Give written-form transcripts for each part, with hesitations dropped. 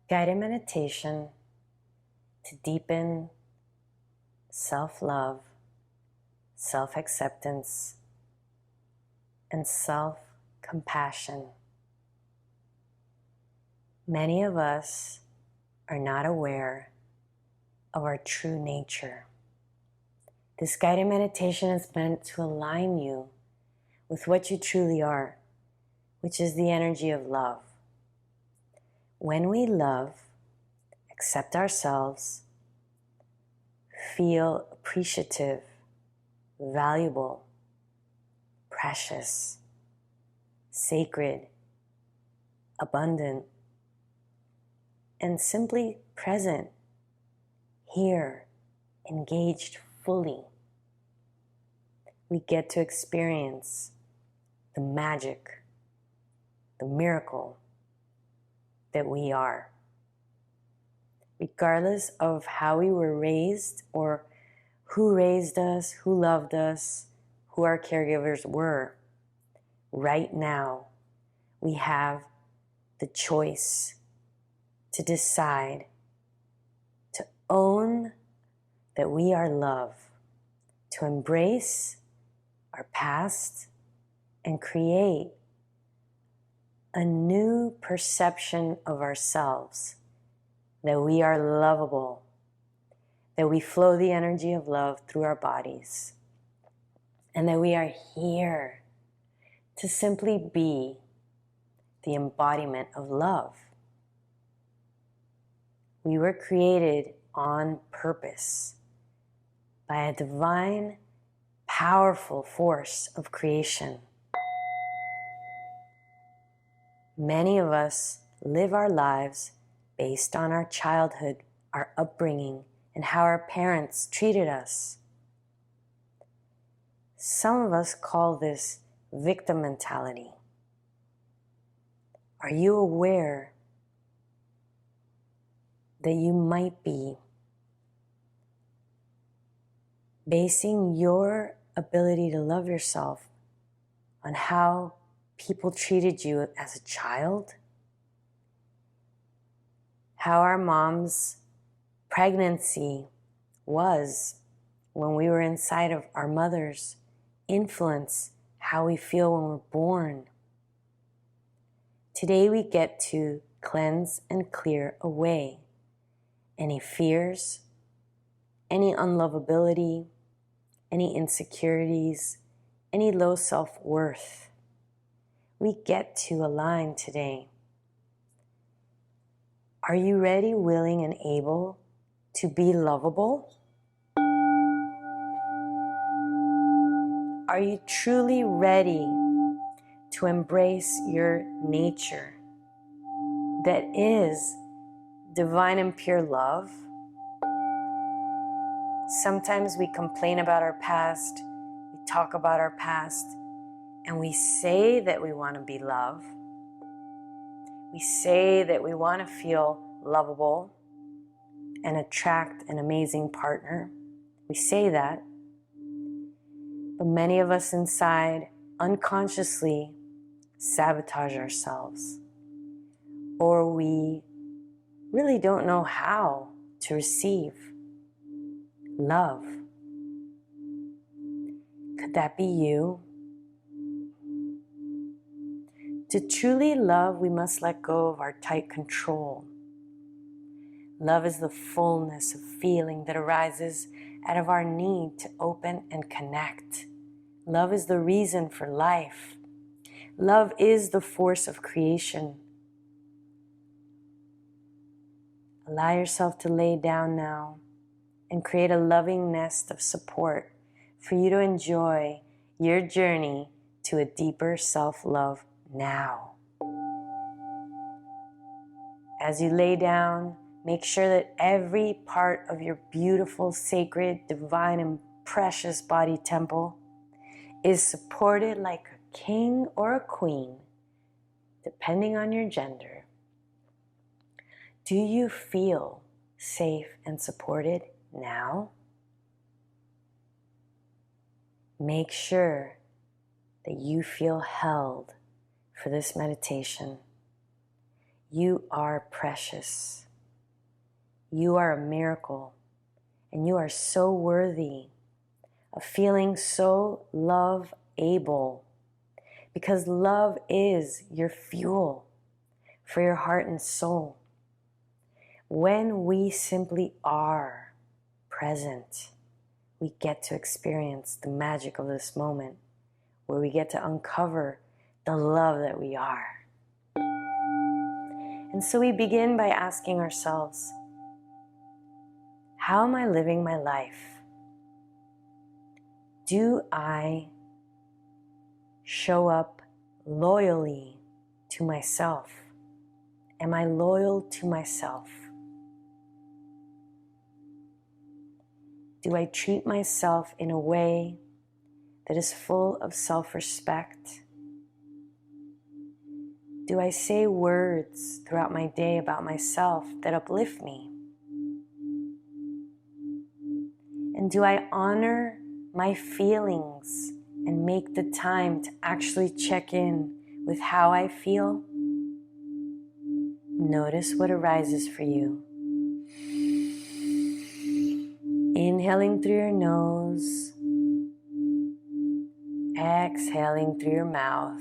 guided meditation to deepen self-love, self-acceptance, and self-compassion. Many of us are not aware of our true nature. This guided meditation is meant to align you with what you truly are, which is the energy of love. When we love, accept ourselves, feel appreciative, valuable, precious, sacred, abundant, and simply present, here, engaged fully, we get to experience the magic, the miracle that we are. Regardless of how we were raised or who raised us, who loved us, who our caregivers were, right now we have the choice to decide to own that we are love, to embrace our past and create a new perception of ourselves, that we are lovable, that we flow the energy of love through our bodies, and that we are here to simply be the embodiment of love. We were created on purpose by a divine, powerful force of creation. Many of us live our lives based on our childhood, our upbringing, and how our parents treated us. Some of us call this victim mentality. Are you aware that you might be basing your ability to love yourself on how people treated you as a child? How our mom's pregnancy was when we were inside of our mothers influence how we feel when we're born. Today we get to cleanse and clear away any fears, any unlovability, any insecurities, any low self-worth. We get to align today. Are you ready, willing, and able to be lovable? Are you truly ready to embrace your nature that is divine and pure love? Sometimes we complain about our past, we talk about our past, and we say that we want to be loved. We say that we want to feel lovable and attract an amazing partner. We say that. But many of us inside unconsciously sabotage ourselves. Or we really don't know how to receive love. Could that be you? To truly love, we must let go of our tight control. Love is the fullness of feeling that arises out of our need to open and connect. Love is the reason for life. Love is the force of creation. Allow yourself to lay down now and create a loving nest of support for you to enjoy your journey to a deeper self-love now. As you lay down, make sure that every part of your beautiful, sacred, divine, and precious body temple is supported like a king or a queen, depending on your gender. Do you feel safe and supported now? Make sure that you feel held for this meditation. You are precious. You are a miracle. And you are so worthy of feeling so love-able, because love is your fuel for your heart and soul. When we simply are present, we get to experience the magic of this moment, where we get to uncover the love that we are. And so we begin by asking ourselves, how am I living my life? Do I show up loyally to myself? Am I loyal to myself? Do I treat myself in a way that is full of self-respect? Do I say words throughout my day about myself that uplift me? And do I honor my feelings and make the time to actually check in with how I feel? Notice what arises for you. Inhaling through your nose, exhaling through your mouth.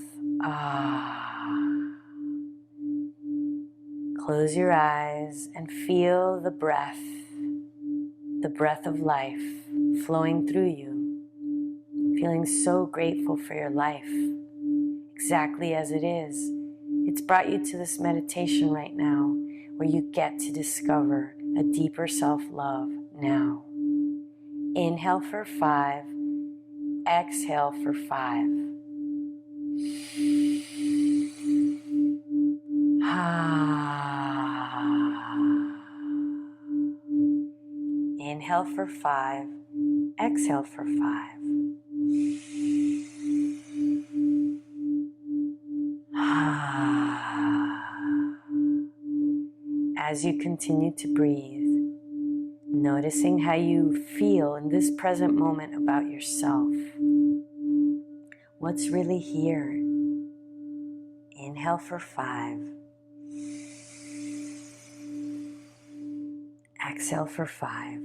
Close your eyes and feel the breath of life flowing through you. Feeling so grateful for your life, exactly as it is. It's brought you to this meditation right now, where you get to discover a deeper self-love now. Inhale for 5, exhale for 5. Inhale for 5, exhale for 5. As you continue to breathe, noticing how you feel in this present moment about yourself. What's really here? Inhale for 5. Exhale for 5.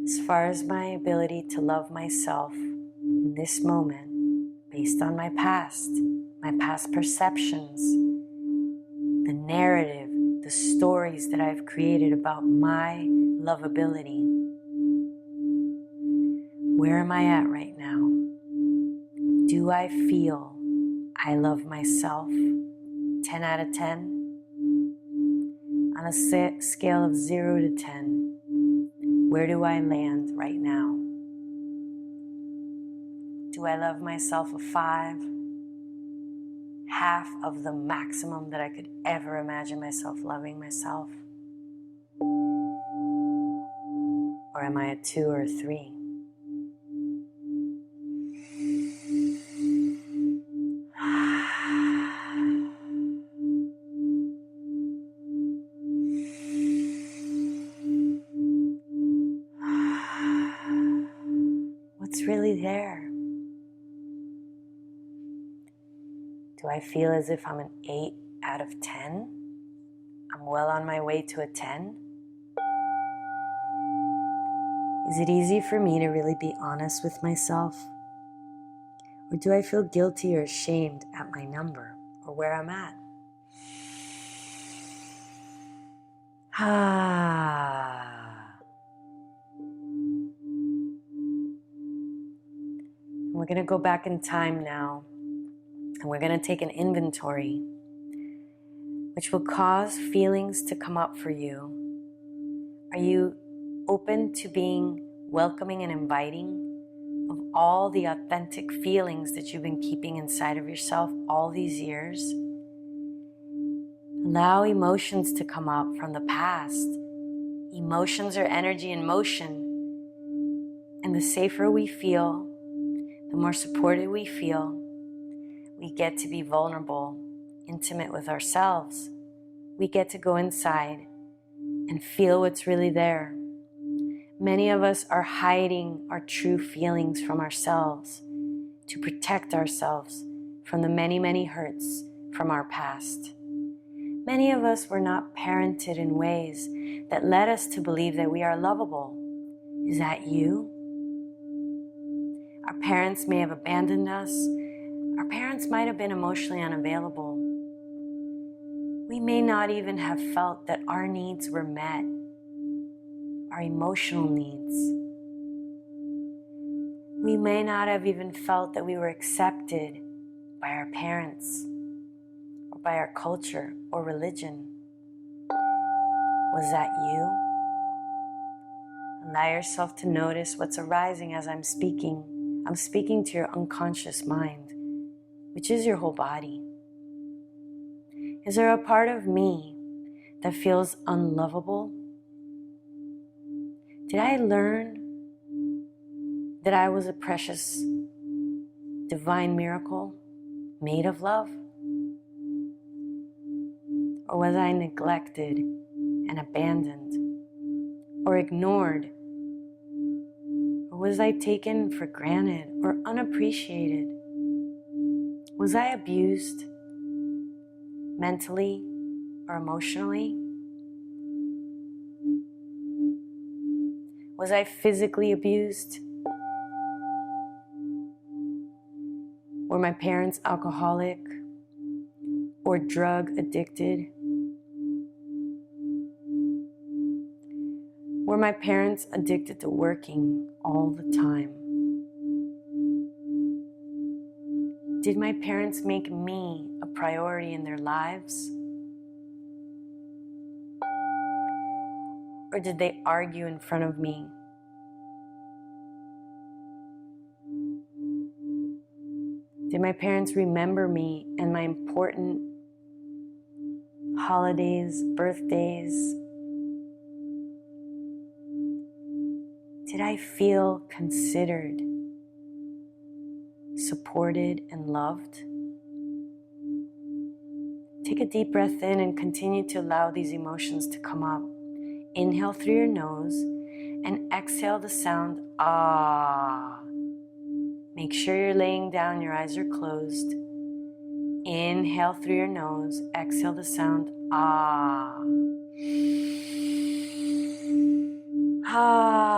As far as my ability to love myself in this moment, based on my past perceptions, the narrative, the stories that I've created about my lovability, where am I at right now? Do I feel I love myself 10 out of 10? On a scale of 0 to 10, where do I land right now? Do I love myself a 5? Half of the maximum that I could ever imagine myself loving myself? Or am I a 2 or a 3? What's really there? Do I feel as if I'm an 8 out of 10? I'm well on my way to a 10? Is it easy for me to really be honest with myself? Or do I feel guilty or ashamed at my number or where I'm at? We're going to go back in time now, and we're going to take an inventory, which will cause feelings to come up for you. Are you open to being welcoming and inviting of all the authentic feelings that you've been keeping inside of yourself all these years? Allow emotions to come up from the past. Emotions are energy in motion, and the safer we feel, the more supported we feel, we get to be vulnerable, intimate with ourselves. We get to go inside and feel what's really there. Many of us are hiding our true feelings from ourselves to protect ourselves from the many, many hurts from our past. Many of us were not parented in ways that led us to believe that we are lovable. Is that you? Our parents may have abandoned us. Our parents might have been emotionally unavailable. We may not even have felt that our needs were met, our emotional needs. We may not have even felt that we were accepted by our parents or by our culture or religion. Was that you? Allow yourself to notice what's arising as I'm speaking. I'm speaking to your unconscious mind, which is your whole body. Is there a part of me that feels unlovable? Did I learn that I was a precious, divine miracle made of love? Or was I neglected and abandoned or ignored? Or was I taken for granted or unappreciated? Was I abused mentally or emotionally? Was I physically abused? Were my parents alcoholic or drug addicted? Were my parents addicted to working all the time? Did my parents make me a priority in their lives? Or did they argue in front of me? Did my parents remember me and my important holidays, birthdays? Did I feel considered, supported, and loved? Take a deep breath in and continue to allow these emotions to come up. Inhale through your nose and exhale the sound ah. Make sure you're laying down, your eyes are closed. Inhale through your nose, exhale the sound ah. Ah.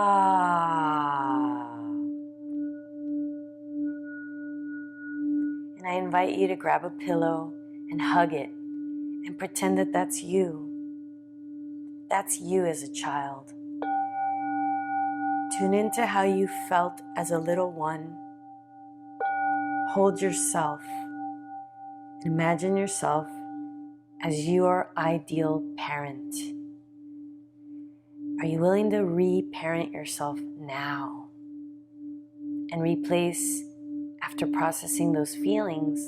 And I invite you to grab a pillow and hug it and pretend that that's you. That's you as a child. Tune into how you felt as a little one. Hold yourself. Imagine yourself as your ideal parent. Are you willing to re-parent yourself now and replace, after processing those feelings,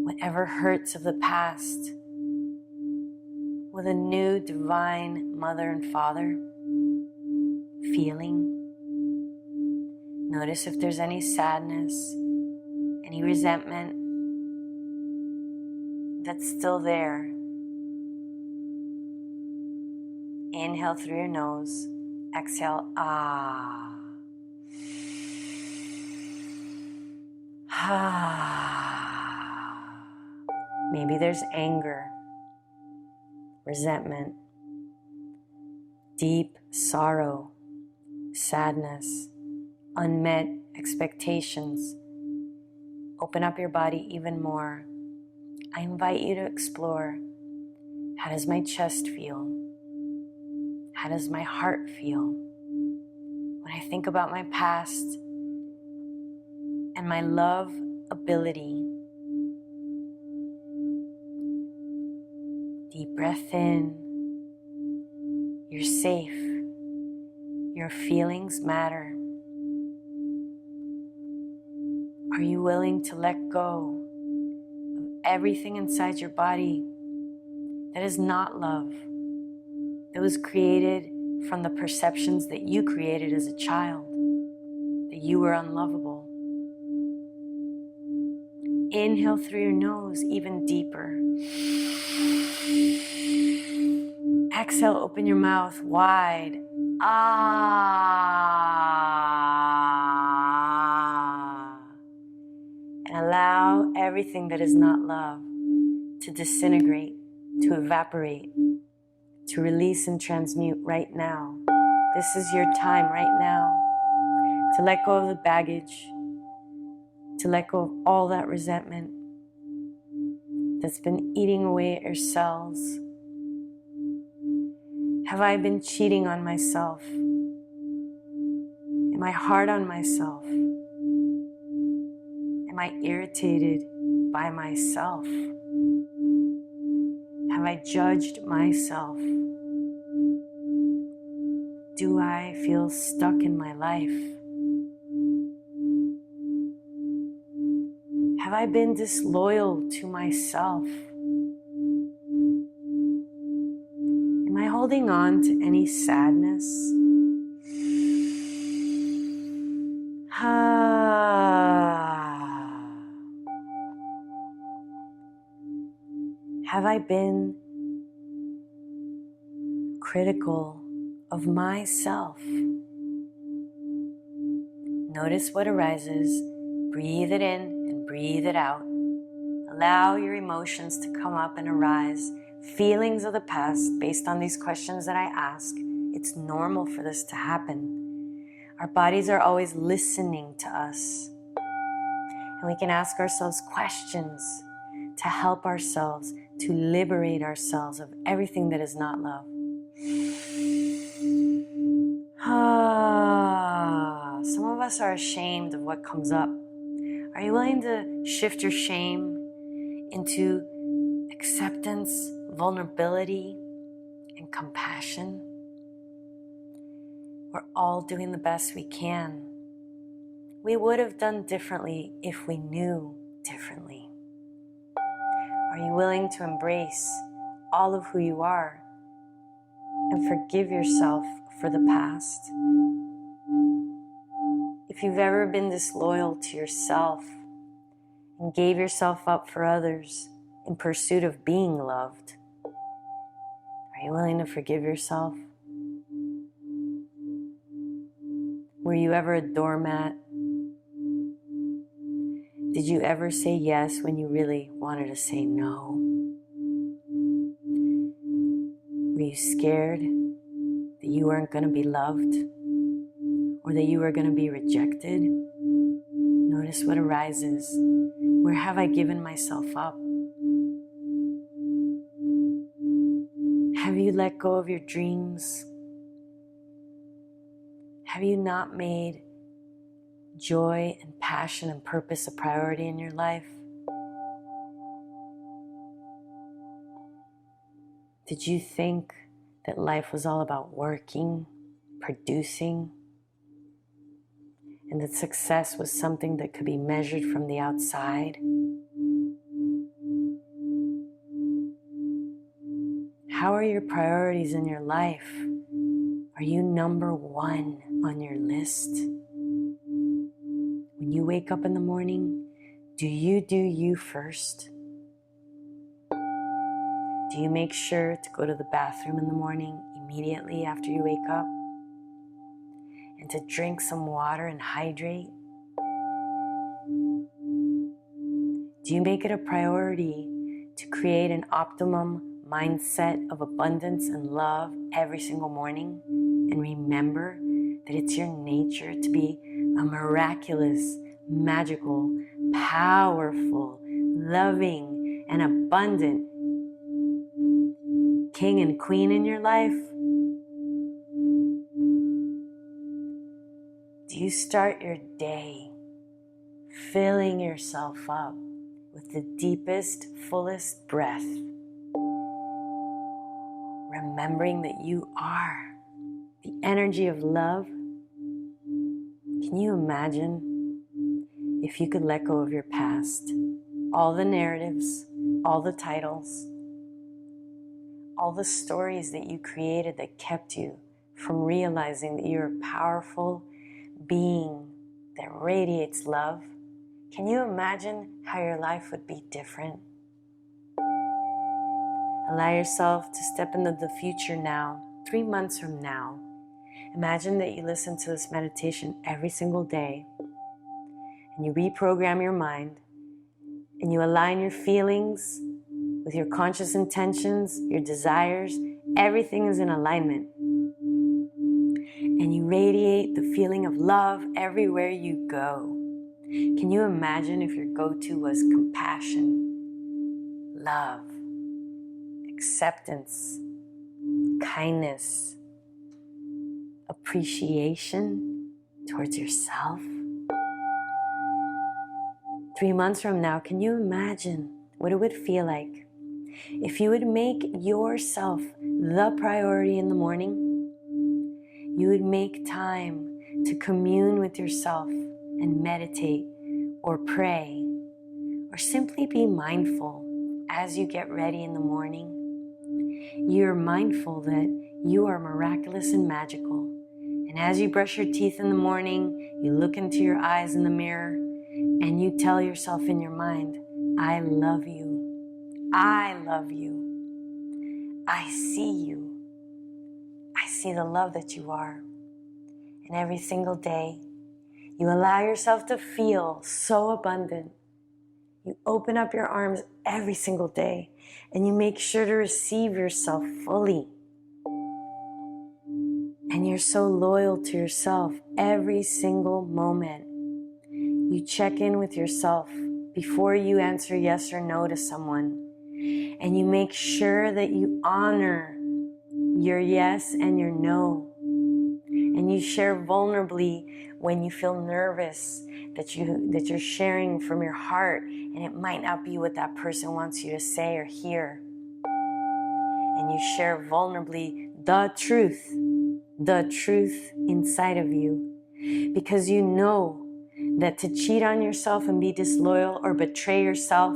whatever hurts of the past with a new divine mother and father feeling? Notice if there's any sadness, any resentment that's still there. Inhale through your nose, exhale, ah. Ah. Maybe there's anger, resentment, deep sorrow, sadness, unmet expectations. Open up your body even more. I invite you to explore, how does my chest feel? How does my heart feel? When I think about my past and my lovability. Deep breath in. You're safe. Your feelings matter. Are you willing to let go of everything inside your body that is not love, that was created from the perceptions that you created as a child? that you were unlovable. Inhale through your nose even deeper. Exhale, open your mouth wide. Ah. And allow everything that is not love to disintegrate, to evaporate, to release and transmute right now. This is your time right now to let go of the baggage, to let go of all that resentment that's been eating away at your cells. Have I been cheating on myself? Am I hard on myself? Am I irritated by myself? Have I judged myself? Do I feel stuck in my life? Have I been disloyal to myself? Am I holding on to any sadness? Have I been critical of myself? Notice what arises. Breathe it in and breathe it out. Allow your emotions to come up and arise. Feelings of the past based on these questions that I ask. It's normal for this to happen. Our bodies are always listening to us. And we can ask ourselves questions to help ourselves, to liberate ourselves of everything that is not love. Some of us are ashamed of what comes up. Are you willing to shift your shame into acceptance, vulnerability, and compassion? We're all doing the best we can. We would have done differently if we knew differently. Are you willing to embrace all of who you are and forgive yourself for the past? If you've ever been disloyal to yourself and gave yourself up for others in pursuit of being loved, are you willing to forgive yourself? Were you ever a doormat? Did you ever say yes when you really wanted to say no? Were you scared that you weren't going to be loved or that you were going to be rejected? Notice what arises. Where have I given myself up? Have you let go of your dreams? Have you not made joy and passion and purpose a priority in your life? Did you think that life was all about working, producing, and that success was something that could be measured from the outside? How are your priorities in your life? Are you number one on your list? When you wake up in the morning, do you first? Do you make sure to go to the bathroom in the morning immediately after you wake up? And to drink some water and hydrate? Do you make it a priority to create an optimum mindset of abundance and love every single morning? And remember that it's your nature to be a miraculous, magical, powerful, loving, and abundant king and queen in your life? Do you start your day filling yourself up with the deepest, fullest breath, remembering that you are the energy of love? Can you imagine if you could let go of your past, all the narratives, all the titles, all the stories that you created that kept you from realizing that you're a powerful being that radiates love, can you imagine how your life would be different? Allow yourself to step into the future now, 3 months from now. Imagine that you listen to this meditation every single day, and you reprogram your mind, and you align your feelings with your conscious intentions, your desires. Everything is in alignment. And you radiate the feeling of love everywhere you go. Can you imagine if your go-to was compassion, love, acceptance, kindness, appreciation towards yourself? 3 months from now, can you imagine what it would feel like if you would make yourself the priority in the morning? You would make time to commune with yourself and meditate or pray or simply be mindful as you get ready in the morning. You're mindful that you are miraculous and magical. And as you brush your teeth in the morning, you look into your eyes in the mirror and you tell yourself in your mind, I love you. I love you. I see you. I see the love that you are. And every single day, you allow yourself to feel so abundant. You open up your arms every single day and you make sure to receive yourself fully. And you're so loyal to yourself every single moment. You check in with yourself before you answer yes or no to someone. And you make sure that you honor your yes and your no. And you share vulnerably when you feel nervous that you're sharing from your heart, and it might not be what that person wants you to say or hear. And you share vulnerably the truth inside of you, because you know that to cheat on yourself and be disloyal or betray yourself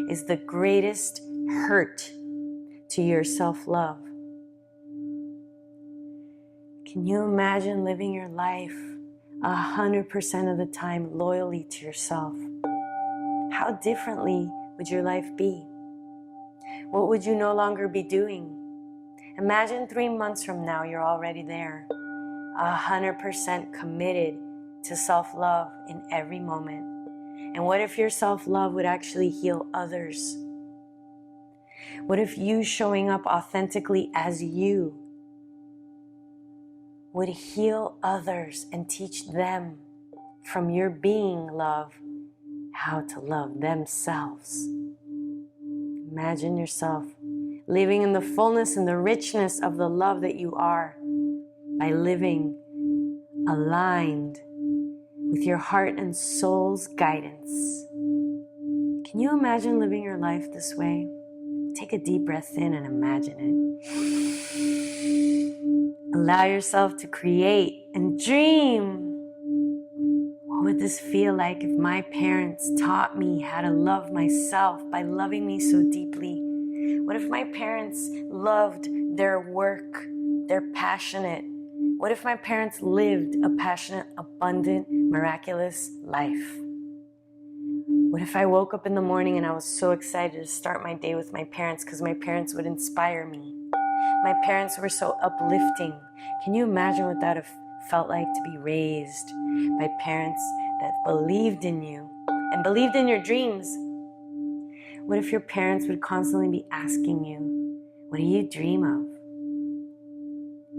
is the greatest hurt to your self-love. Can you imagine living your life 100% of the time loyally to yourself? How differently would your life be? What would you no longer be doing? Imagine 3 months from now, you're already there, 100% committed to self-love in every moment. And what if your self-love would actually heal others? What if you showing up authentically as you would heal others and teach them from your being love how to love themselves? Imagine yourself living in the fullness and the richness of the love that you are by living aligned with your heart and soul's guidance. Can you imagine living your life this way? Take a deep breath in and imagine it. Allow yourself to create and dream. What would this feel like if my parents taught me how to love myself by loving me so deeply? What if my parents loved their work, they're passionate? What if my parents lived a passionate, abundant, miraculous life? What if I woke up in the morning and I was so excited to start my day with my parents because my parents would inspire me? My parents were so uplifting. Can you imagine what that felt like to be raised by parents that believed in you and believed in your dreams? What if your parents would constantly be asking you, what do you dream of?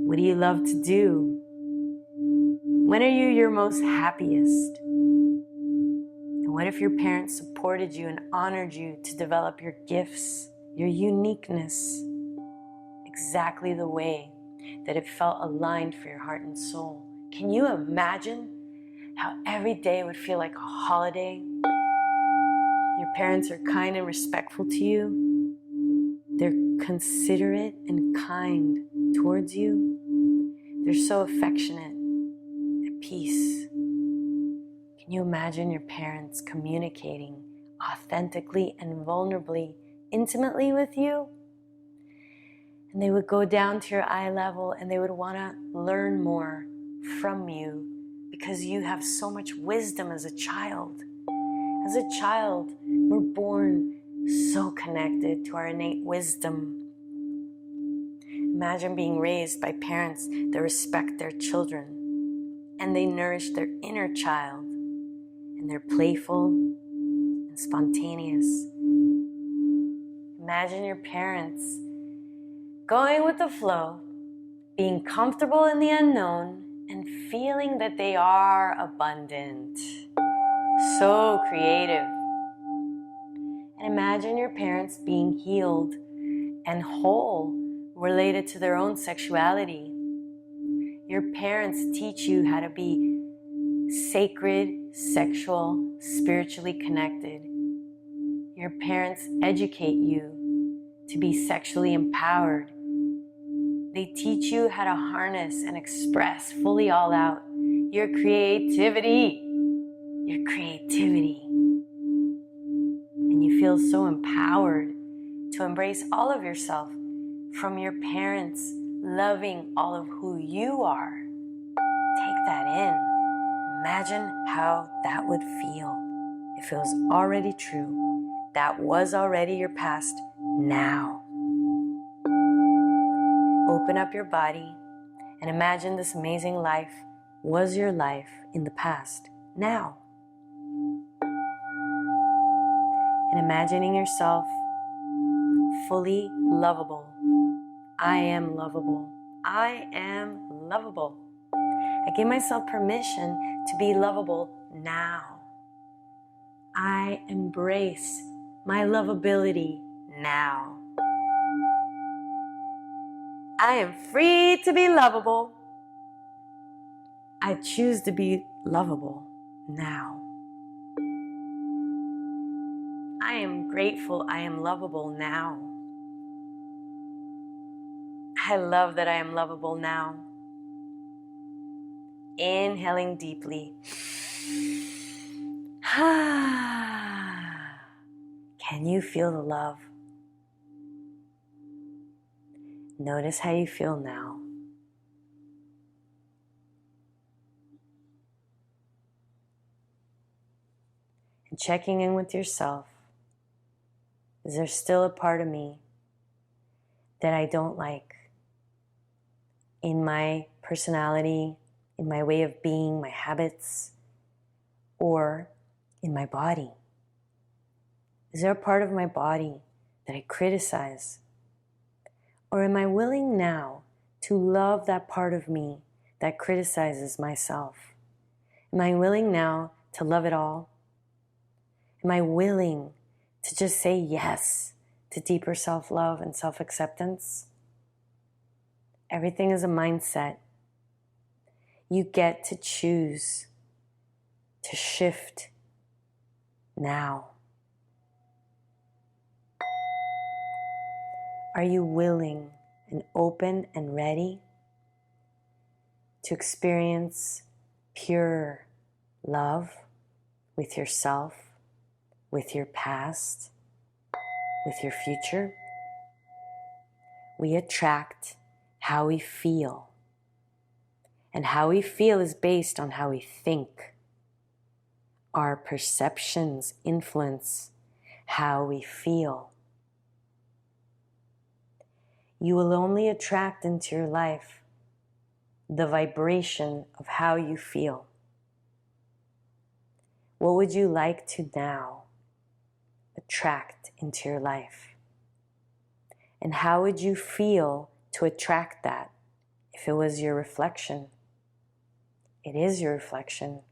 What do you love to do? When are you your most happiest? And what if your parents supported you and honored you to develop your gifts, your uniqueness, exactly the way that it felt aligned for your heart and soul? Can you imagine how every day would feel like a holiday? Your parents are kind and respectful to you. They're considerate and kind towards you. They're so affectionate, at peace. Can you imagine your parents communicating authentically and vulnerably, intimately with you? And they would go down to your eye level and they would want to learn more from you because you have so much wisdom as a child. As a child, we're born so connected to our innate wisdom. Imagine being raised by parents that respect their children and they nourish their inner child and they're playful and spontaneous. Imagine your parents going with the flow, being comfortable in the unknown, and feeling that they are abundant. So creative. And imagine your parents being healed and whole related to their own sexuality. Your parents teach you how to be sacred, sexual, spiritually connected. Your parents educate you to be sexually empowered. They teach you how to harness and express fully all out your creativity. Your creativity. And you feel so empowered to embrace all of yourself from your parents loving all of who you are. Take that in. Imagine how that would feel if it was already true. That was already your past now. Open up your body and imagine this amazing life was your life in the past now. And imagining yourself fully lovable. I am lovable. I am lovable. I give myself permission to be lovable now. I embrace my lovability now. I am free to be lovable. I choose to be lovable now. I am grateful I am lovable now. I love that I am lovable now. Inhaling deeply. Can you feel the love? Notice how you feel now. And checking in with yourself. Is there still a part of me that I don't like in my personality, in my way of being, my habits, or in my body? Is there a part of my body that I criticize? Or am I willing now to love that part of me that criticizes myself? Am I willing now to love it all? Am I willing to just say yes to deeper self-love and self-acceptance? Everything is a mindset. You get to choose to shift now. Are you willing and open and ready to experience pure love with yourself, with your past, with your future? We attract how we feel. And how we feel is based on how we think. Our perceptions influence how we feel. You will only attract into your life the vibration of how you feel. What would you like to now attract into your life? And how would you feel to attract that if it was your reflection? It is your reflection.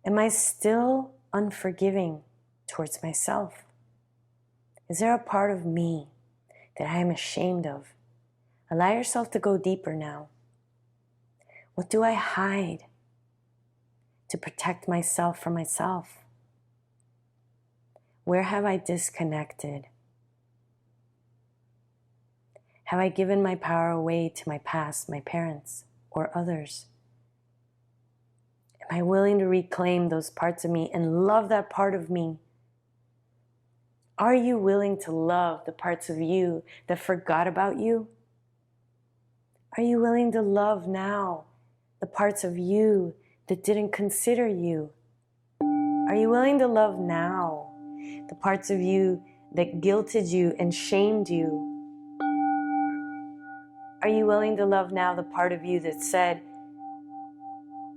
Am I still unforgiving towards myself? Is there a part of me that I am ashamed of? Allow yourself to go deeper now. What do I hide to protect myself from myself? Where have I disconnected? Have I given my power away to my past, my parents, or others? Am I willing to reclaim those parts of me and love that part of me? Are you willing to love the parts of you that forgot about you? Are you willing to love now the parts of you that didn't consider you? Are you willing to love now the parts of you that guilted you and shamed you? Are you willing to love now the part of you that said,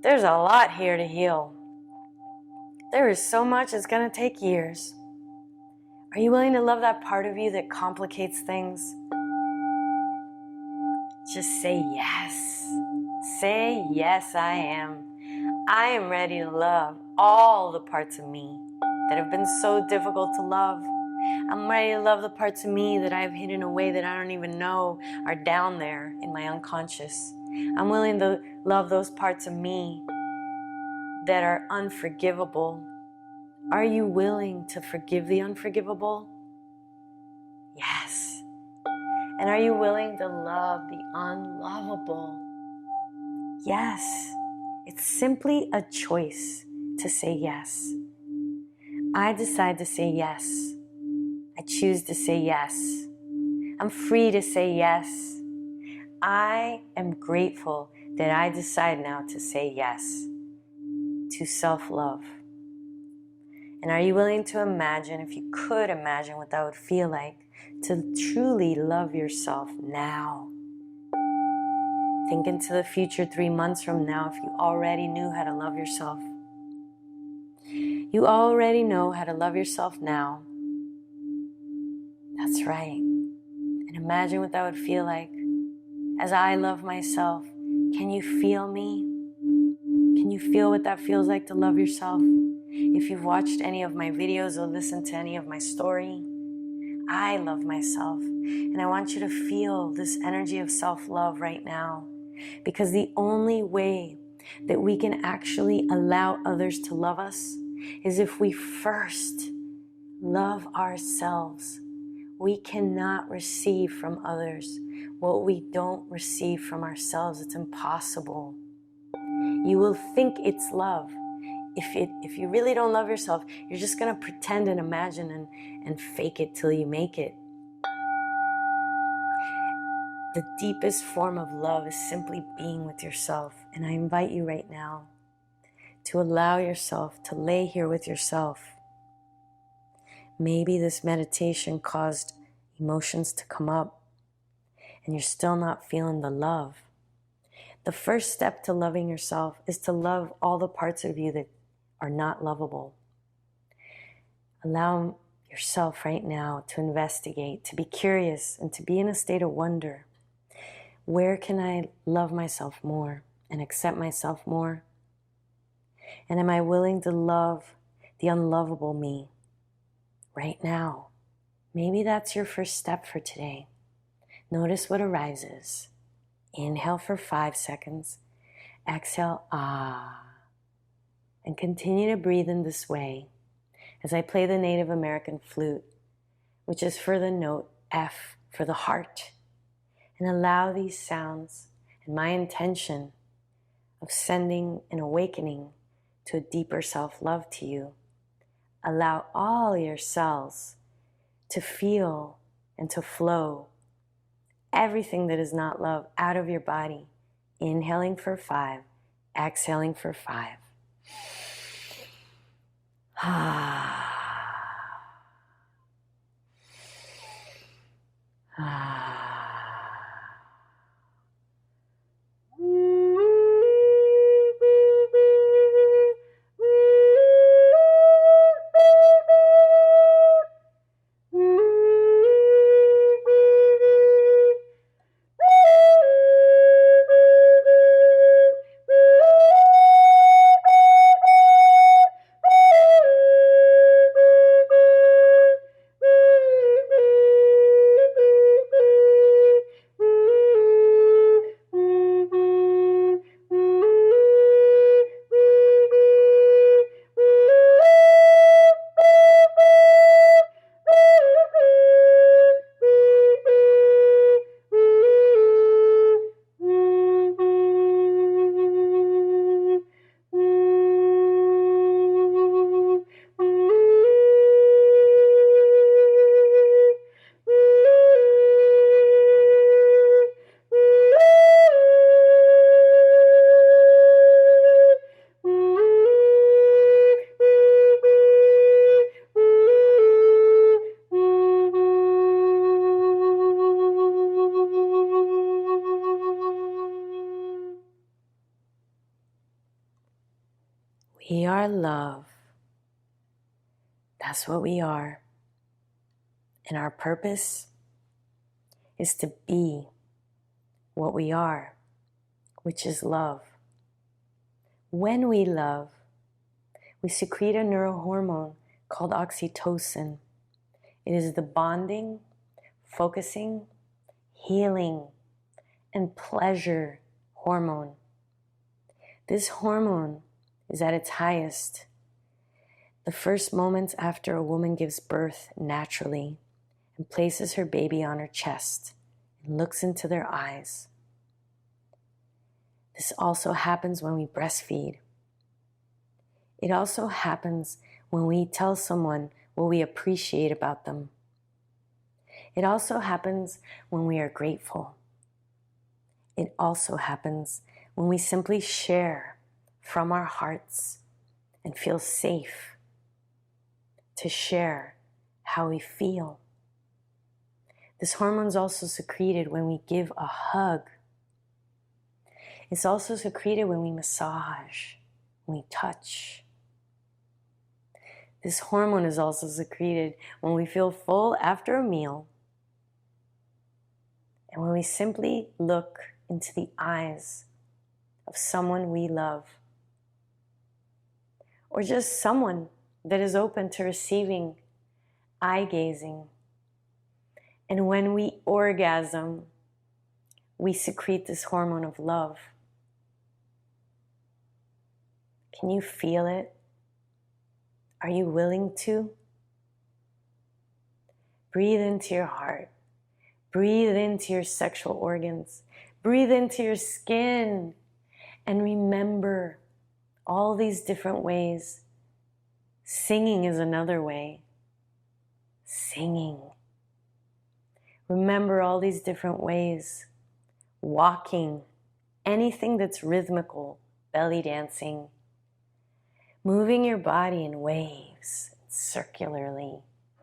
there's a lot here to heal. There is so much, it's going to take years. Are you willing to love that part of you that complicates things? Just say yes. Say yes, I am. I am ready to love all the parts of me that have been so difficult to love. I'm ready to love the parts of me that I've hidden away that I don't even know are down there in my unconscious. I'm willing to love those parts of me that are unforgivable. Are you willing to forgive the unforgivable? Yes. And are you willing to love the unlovable? Yes. It's simply a choice to say yes. I decide to say yes. I choose to say yes. I'm free to say yes. I am grateful that I decide now to say yes to self-love. And are you willing to imagine, if you could imagine what that would feel like, to truly love yourself now? Think into the future 3 months from now if you already knew how to love yourself. You already know how to love yourself now. That's right. And imagine what that would feel like. As I love myself, can you feel me? Can you feel what that feels like to love yourself? If you've watched any of my videos or listened to any of my story, I love myself. And I want you to feel this energy of self-love right now. Because the only way that we can actually allow others to love us is if we first love ourselves. We cannot receive from others what we don't receive from ourselves. It's impossible. You will think it's love. If you really don't love yourself, you're just going to pretend and imagine and fake it till you make it. The deepest form of love is simply being with yourself. And I invite you right now to allow yourself to lay here with yourself. Maybe this meditation caused emotions to come up and you're still not feeling the love. The first step to loving yourself is to love all the parts of you that are not lovable. Allow yourself right now to investigate, to be curious, and to be in a state of wonder. Where can I love myself more and accept myself more? And am I willing to love the unlovable me right now? Maybe that's your first step for today. Notice what arises. Inhale for 5 seconds. Exhale, ah. And continue to breathe in this way as I play the Native American flute, which is for the note F, for the heart. And allow these sounds and my intention of sending an awakening to a deeper self-love to you. Allow all your cells to feel and to flow everything that is not love out of your body. Inhaling for 5, exhaling for 5. Ah. Ah. We are love. That's what we are. And our purpose is to be what we are, which is love. When we love, we secrete a neurohormone called oxytocin. It is the bonding, focusing, healing, and pleasure hormone. This hormone is at its highest the first moments after a woman gives birth naturally and places her baby on her chest and looks into their eyes. This also happens when we breastfeed. It also happens when we tell someone what we appreciate about them. It also happens when we are grateful. It also happens when we simply share from our hearts and feel safe to share how we feel. This hormone is also secreted when we give a hug. It's also secreted when we massage, when we touch. This hormone is also secreted when we feel full after a meal and when we simply look into the eyes of someone we love, or just someone that is open to receiving eye gazing. And when we orgasm, we secrete this hormone of love. Can you feel it? Are you willing to? Breathe into your heart. Breathe into your sexual organs. Breathe into your skin. And remember all these different ways. Singing is another way. Singing. Remember all these different ways. Walking. Anything that's rhythmical. Belly dancing. Moving your body in waves, circularly,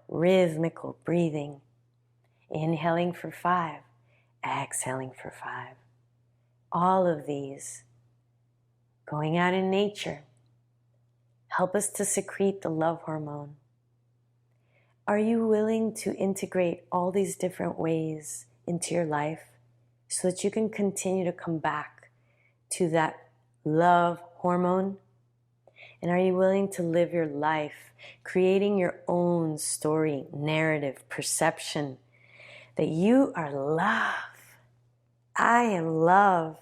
rhythmical breathing. Inhaling for 5, exhaling for 5. All of these, going out in nature, help us to secrete the love hormone. Are you willing to integrate all these different ways into your life so that you can continue to come back to that love hormone? And are you willing to live your life creating your own story, narrative, perception that you are love? I am love.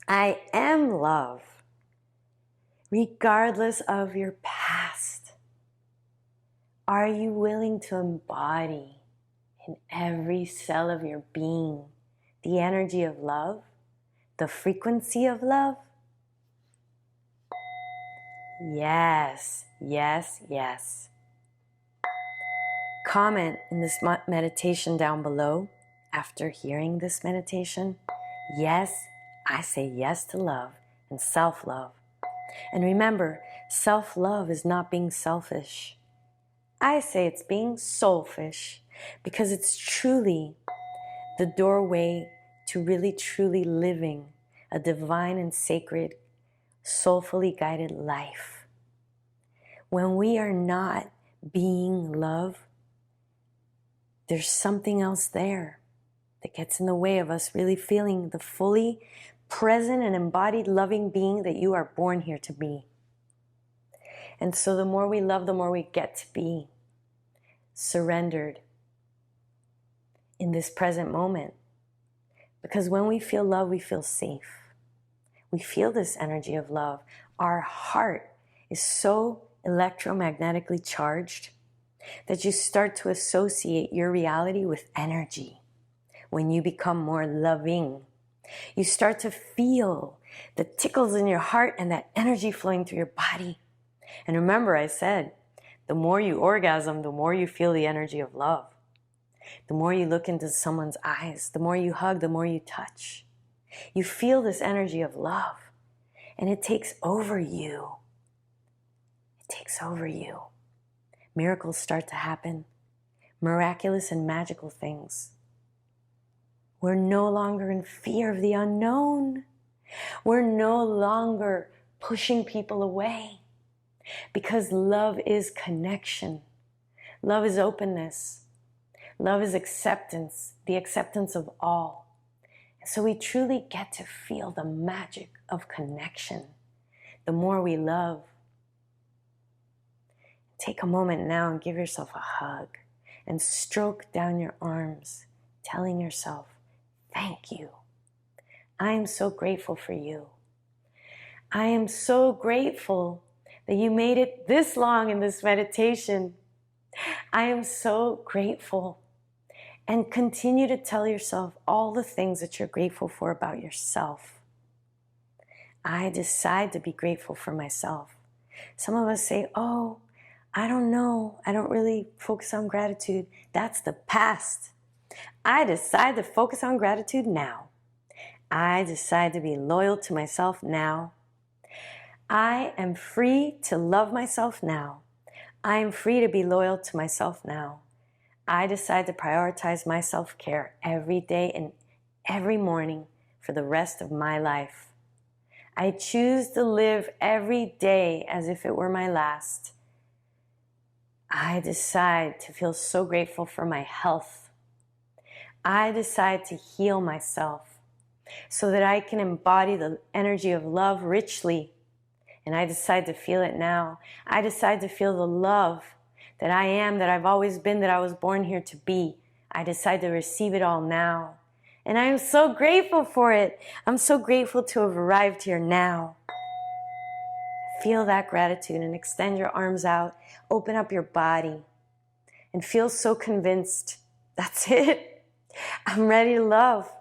I am love. Regardless of your past, are you willing to embody in every cell of your being the energy of love, the frequency of love? Yes, yes, yes. Comment in this meditation down below after hearing this meditation. Yes, I say yes to love and self-love. And remember, self-love is not being selfish. I say it's being soulfish because it's truly the doorway to really truly living a divine and sacred, soulfully guided life. When we are not being love, there's something else there that gets in the way of us really feeling the fully present and embodied loving being that you are born here to be. And so the more we love, the more we get to be surrendered in this present moment. Because when we feel love, we feel safe. We feel this energy of love. Our heart is so electromagnetically charged that you start to associate your reality with energy. When you become more loving, you start to feel the tickles in your heart and that energy flowing through your body. And remember, I said, the more you orgasm, the more you feel the energy of love. The more you look into someone's eyes, the more you hug, the more you touch. You feel this energy of love, and it takes over you. It takes over you. Miracles start to happen. Miraculous and magical things. We're no longer in fear of the unknown. We're no longer pushing people away. Because love is connection. Love is openness. Love is acceptance, the acceptance of all. And so we truly get to feel the magic of connection the more we love. Take a moment now and give yourself a hug and stroke down your arms, telling yourself, thank you. I am so grateful for you. I am so grateful that you made it this long in this meditation. I am so grateful. And continue to tell yourself all the things that you're grateful for about yourself. I decide to be grateful for myself. Some of us say, oh, I don't know. I don't really focus on gratitude. That's the past. I decide to focus on gratitude now. I decide to be loyal to myself now. I am free to love myself now. I am free to be loyal to myself now. I decide to prioritize my self-care every day and every morning for the rest of my life. I choose to live every day as if it were my last. I decide to feel so grateful for my health. I decide to heal myself so that I can embody the energy of love richly. And I decide to feel it now. I decide to feel the love that I am, that I've always been, that I was born here to be. I decide to receive it all now. And I am so grateful for it. I'm so grateful to have arrived here now. Feel that gratitude and extend your arms out. Open up your body and feel so convinced. That's it. I'm ready to love.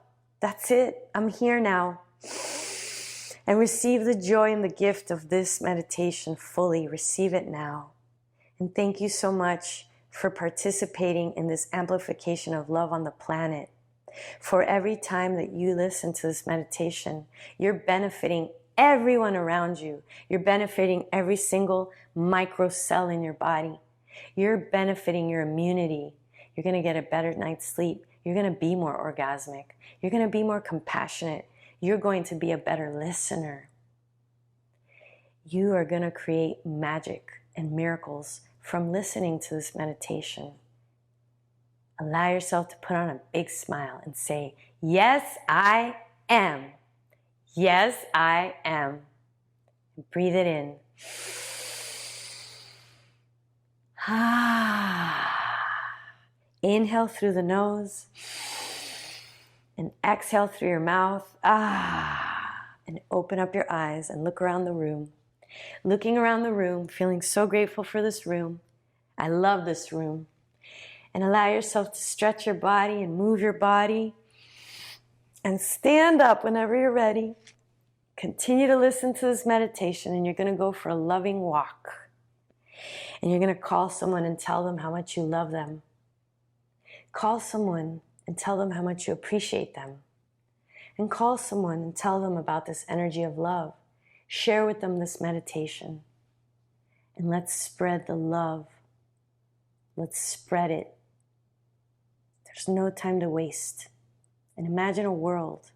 That's it. I'm here now. And receive the joy and the gift of this meditation fully. Receive it now. And thank you so much for participating in this amplification of love on the planet. For every time that you listen to this meditation, you're benefiting everyone around you. You're benefiting every single micro cell in your body. You're benefiting your immunity. You're going to get a better night's sleep. You're going to be more orgasmic. You're going to be more compassionate. You're going to be a better listener. You are going to create magic and miracles from listening to this meditation. Allow yourself to put on a big smile and say, yes, I am. Yes, I am. Breathe it in. Inhale through the nose and exhale through your mouth. And open up your eyes and look around the room. Looking around the room, feeling so grateful for this room. I love this room. And allow yourself to stretch your body and move your body. And stand up whenever you're ready. Continue to listen to this meditation, and you're going to go for a loving walk. And you're going to call someone and tell them how much you love them. Call someone and tell them how much you appreciate them. And call someone and tell them about this energy of love. Share with them this meditation. And let's spread the love. Let's spread it. There's no time to waste. And imagine a world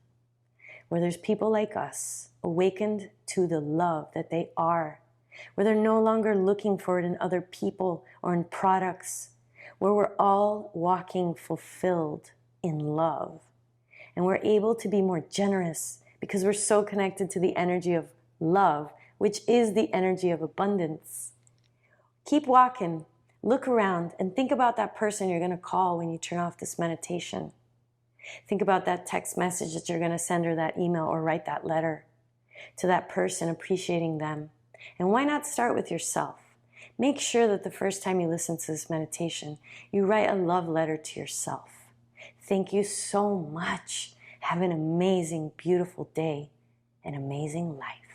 where there's people like us awakened to the love that they are, where they're no longer looking for it in other people or in products, where we're all walking fulfilled in love. And we're able to be more generous because we're so connected to the energy of love, which is the energy of abundance. Keep walking. Look around and think about that person you're going to call when you turn off this meditation. Think about that text message that you're going to send or that email or write that letter to that person, appreciating them. And why not start with yourself? Make sure that the first time you listen to this meditation, you write a love letter to yourself. Thank you so much. Have an amazing, beautiful day, an amazing life.